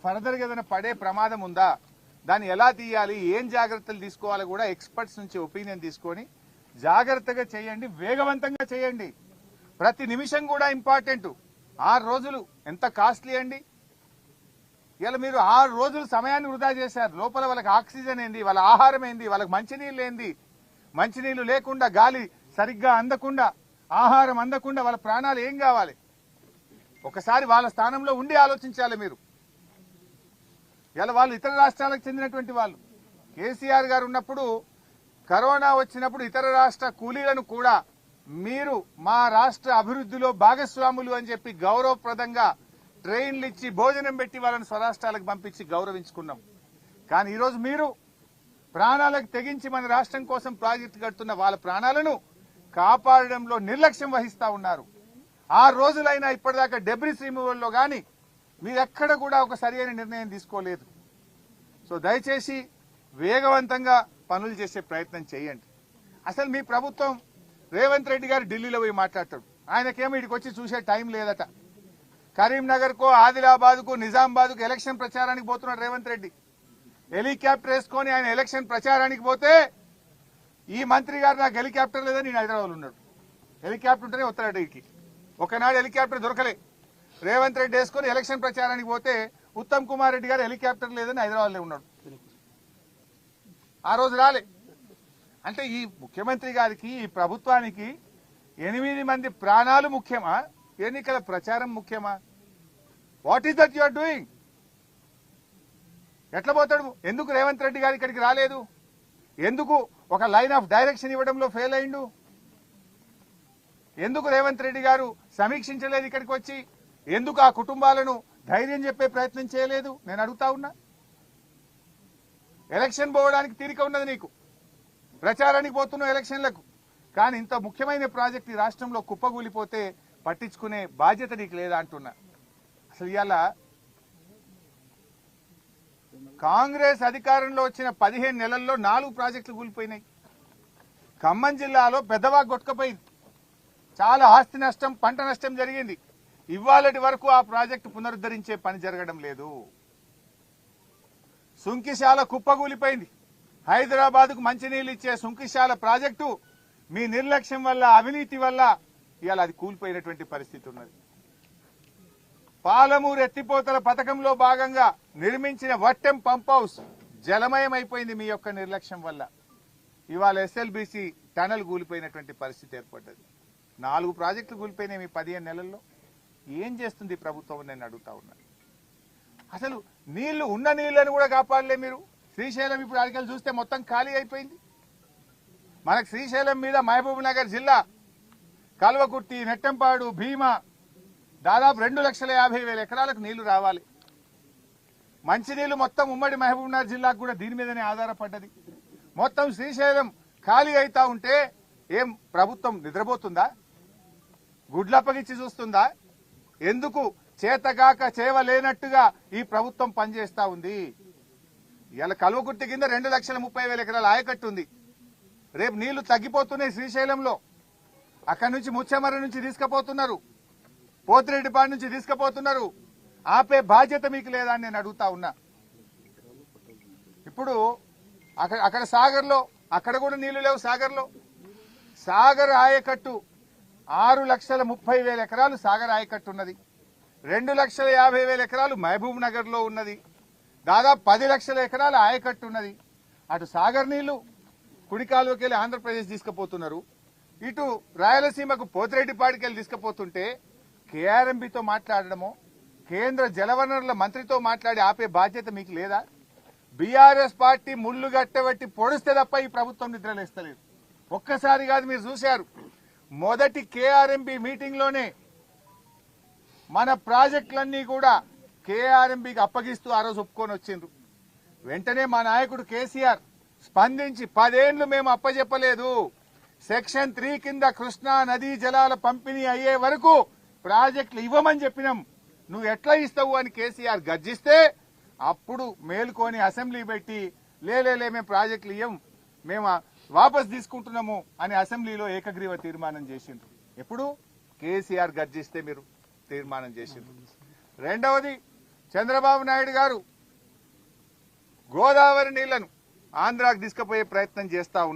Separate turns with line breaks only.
Further గా ఏదైనా పడే ప్రమాదం ఉందా, దాన్ని ఎలా తీయాలి, ఏం జాగ్రత్తలు తీసుకోవాలో కూడా ఎక్స్పర్ట్స్ నుంచి ఒపీనియన్ తీసుకొని జాగ్రత్తగా చేయండి, వేగవంతంగా చేయండి. ప్రతి నిమిషం కూడా ఇంపార్టెంట్. 6 రోజులు ఎంత కాస్ట్లీ అండి. ఇలా మీరు 6 రోజులు సమయాన్ని వృధా చేశారు. లోపల వాళ్ళకి ఆక్సిజన్ ఏంది, వాళ్ళ ఆహారం ఏంది, వాళ్ళకి మంచినీళ్ళు ఏంది, మంచినీళ్లు లేకుండా, గాలి సరిగ్గా అందకుండా, ఆహారం అందకుండా వాళ్ళ ప్రాణాలు ఏం కావాలి? ఒకసారి వాళ్ళ స్థానంలో ఉండి ఆలోచించాలి మీరు. ఇలా వాళ్ళు ఇతర రాష్ట్రాలకు చెందినటువంటి వాళ్ళు. కేసీఆర్ గారు ఉన్నప్పుడు కరోనా వచ్చినప్పుడు ఇతర రాష్ట్ర కూలీలను కూడా మీరు మా రాష్ట్ర అభివృద్ధిలో భాగస్వాములు అని చెప్పి గౌరవప్రదంగా ట్రైన్లు ఇచ్చి భోజనం పెట్టి వాళ్ళని స్వరాష్ట్రాలకు పంపించి గౌరవించుకున్నాం. కానీ ఈరోజు మీరు ప్రాణాలకు తెగించి మన రాష్ట్రం కోసం ప్రాజెక్టు కడుతున్న వాళ్ళ ప్రాణాలను కాపాడడంలో నిర్లక్ష్యం వహిస్తా ఉన్నారు. 6 రోజులైనా ఇప్పటిదాకా డెబ్రిస్ రిమూవల్లో గాని మీరెక్కడ కూడా ఒక సరైన నిర్ణయం తీసుకోలేదు. సో దయచేసి వేగవంతంగా పనులు చేసే ప్రయత్నం చేయండి. అసలు మీ ప్రభుత్వం రేవంత్ రెడ్డి గారు ఢిల్లీలో పోయి మాట్లాడతాడు. ఆయనకేమో ఇక్కడికి వచ్చి చూసే టైం లేదట. కరీంనగర్ కో, ఆదిలాబాద్ కు, నిజామాబాద్ కు ఎలక్షన్ ప్రచారానికి పోతున్నాడు రేవంత్ రెడ్డి. హెలికాప్టర్ వేసుకొని ఆయన ఎలక్షన్ ప్రచారానికి పోతే ఈ మంత్రి గారు నాకు హెలికాప్టర్ లేదని నేను హైదరాబాద్ ఉన్నాడు. హెలికాప్టర్ ఉంటేనే వస్తాడు ఇక్కడికి. ఒకనాడు హెలికాప్టర్ దొరకలే. రేవంత్ రెడ్డి వేసుకొని ఎలక్షన్ ప్రచారానికి పోతే ఉత్తమ్ కుమార్ రెడ్డి గారు హెలికాప్టర్ లేదని హైదరాబాద్ లో ఉన్నాడు. ఆ రోజు రాలే. అంటే ఈ ముఖ్యమంత్రి గారికి, ఈ ప్రభుత్వానికి 8 మంది ప్రాణాలు ముఖ్యమా, ఎన్నికల ప్రచారం ముఖ్యమా? What is that you are doing? ఎట్లా పోతాడు? ఎందుకు రేవంత్ రెడ్డి గారు ఇక్కడికి రాలేదు? ఎందుకు ఒక లైన్ ఆఫ్ డైరెక్షన్ ఇవ్వడంలో ఫెయిల్ అయిండు? ఎందుకు రేవంత్ రెడ్డి గారు సమీక్షించలేదు ఇక్కడికి వచ్చి? ఎందుకు ఆ కుటుంబాలను ధైర్యం చెప్పే ప్రయత్నం చేయలేదు? నేను అడుగుతా ఉన్నా. ఎలక్షన్ పోవడానికి తీరిక ఉన్నది నీకు, ప్రచారానికి పోతున్నావు ఎలక్షన్లకు. కానీ ఇంత ముఖ్యమైన ప్రాజెక్ట్ ఈ రాష్ట్రంలో కుప్పగూలిపోతే పట్టించుకునే బాధ్యత నీకు లేదా అంటున్నా. అసలు ఇవాళ కాంగ్రెస్ అధికారంలో వచ్చిన 15 నెలల్లో 4 ప్రాజెక్టులు కూలిపోయినాయి. ఖమ్మం జిల్లాలో పెద్దవాగు కొట్టుకుపోయింది. చాలా ఆస్తి నష్టం, పంట నష్టం జరిగింది. ఇవాళటి వరకు ఆ ప్రాజెక్టు పునరుద్ధరించే పని జరగడం లేదు. సుంకిశాల కుప్పగూలిపోయింది. హైదరాబాద్ కు మంచినీళ్ళు ఇచ్చే సుంకిశాల ప్రాజెక్టు మీ నిర్లక్ష్యం వల్ల, అవినీతి వల్ల ఇవాళ అది కూలిపోయినటువంటి పరిస్థితి ఉన్నది. పాలమూరు ఎత్తిపోతల పథకంలో భాగంగా నిర్మించిన వట్టెం పంప్ హౌస్ జలమయమైపోయింది మీ యొక్క నిర్లక్ష్యం వల్ల. ఇవాళ ఎస్ఎల్బీసీ టనల్ కూలిపోయినటువంటి పరిస్థితి ఏర్పడ్డది. 4 ప్రాజెక్టులు కూలిపోయినాయి మీ 15 నెలల్లో. ఏం చేస్తుంది ప్రభుత్వం నేను అడుగుతా ఉన్నా. అసలు నీళ్లు, ఉన్న నీళ్లను కూడా కాపాడలే మీరు. శ్రీశైలం ఇప్పుడు అడిగలు చూస్తే మొత్తం ఖాళీ అయిపోయింది. మనకు శ్రీశైలం మీద మహబూబ్ నగర్ జిల్లా కల్వకుర్తి, నెట్టంపాడు, భీమా దాదాపు 2,50,000 ఎకరాలకు నీళ్లు రావాలి. మంచినీళ్లు మొత్తం ఉమ్మడి మహబూబ్ నగర్ జిల్లాకు కూడా దీని మీదనే ఆధారపడ్డది. మొత్తం శ్రీశైలం ఖాళీ అవుతా ఉంటే ఏం ప్రభుత్వం నిద్రపోతుందా? గుడ్లప్పగిచ్చి చూస్తుందా? ఎందుకు చేతగాక చేవలేనట్టుగా ఈ ప్రభుత్వం పనిచేస్తా ఉంది. ఇలా కల్వకుర్తి కింద 2,30,000 ఎకరాల ఆయకట్టు ఉంది. రేపు నీళ్లు తగ్గిపోతున్నాయి శ్రీశైలంలో. అక్కడి నుంచి ముచ్చెమర్రి నుంచి తీసుకుపోతున్నారు, పోతిరెడ్డిపాడు నుంచి తీసుకుపోతున్నారు. ఆపే బాధ్యత మీకు లేదా అని నేను అడుగుతా ఉన్నా. ఇప్పుడు అక్కడ సాగర్లో, అక్కడ కూడా నీళ్లు లేవు. సాగర్ ఆయకట్టు 6,30,000 ఎకరాలు సాగర్ ఆయకట్టు ఉన్నది. 2,50,000 ఎకరాలు మహబూబ్ నగర్ లో ఉన్నది. దాదాపు 10 లక్షల ఎకరాల ఆయకట్టు ఉన్నది. అటు సాగర్ నీళ్లు కుడికాలువకి వెళ్ళి ఆంధ్రప్రదేశ్ తీసుకుపోతున్నారు, ఇటు రాయలసీమకు పోతిరెడ్డిపాడికి వెళ్ళి తీసుకుపోతుంటే కేఆర్ఎంబీతో మాట్లాడడమో, కేంద్ర జలవనరుల మంత్రితో మాట్లాడి ఆపే బాధ్యత మీకు లేదా? బీఆర్ఎస్ పార్టీ ముళ్లు గట్టబట్టి పొడిస్తే తప్ప ఈ ప్రభుత్వం నిద్రలేస్తలేదు. ఒక్కసారి కాదు, మీరు చూశారు. మొదటి కేఆర్ఎంబీ మీటింగ్ లోనే మన ప్రాజెక్టులన్నీ కూడా కేఆర్ఎంబీకి అప్పగిస్తూ ఆ రోజు ఒప్పుకొని వచ్చిండ్రు. వెంటనే మా నాయకుడు కేసీఆర్ స్పందించి 10 ఏళ్లు మేము అప్పజెప్పలేదు, సెక్షన్ 3 కింద కృష్ణా నదీ జలాల పంపిణీ అయ్యే వరకు ప్రాజెక్టులు ఇవ్వమని చెప్పినాం, నువ్వు ఎట్లా ఇస్తావు అని కేసీఆర్ గర్జిస్తే అప్పుడు మేల్కొని అసెంబ్లీ పెట్టి లేలే మేము ప్రాజెక్టులు ఇవ్వం, మేము వాపస్ తీసుకుంటున్నాము అని అసెంబ్లీలో ఏకగ్రీవ తీర్మానం చేసిండ్రు. ఎప్పుడు కేసీఆర్ గర్జిస్తే మీరు తీర్మానం చేసిండ్రు. రెండవది, చంద్రబాబు నాయుడు గారు గోదావరి నీళ్లను ఆంధ్రాకు తీసుకుపోయే ప్రయత్నం చేస్తా ఉన్నారు.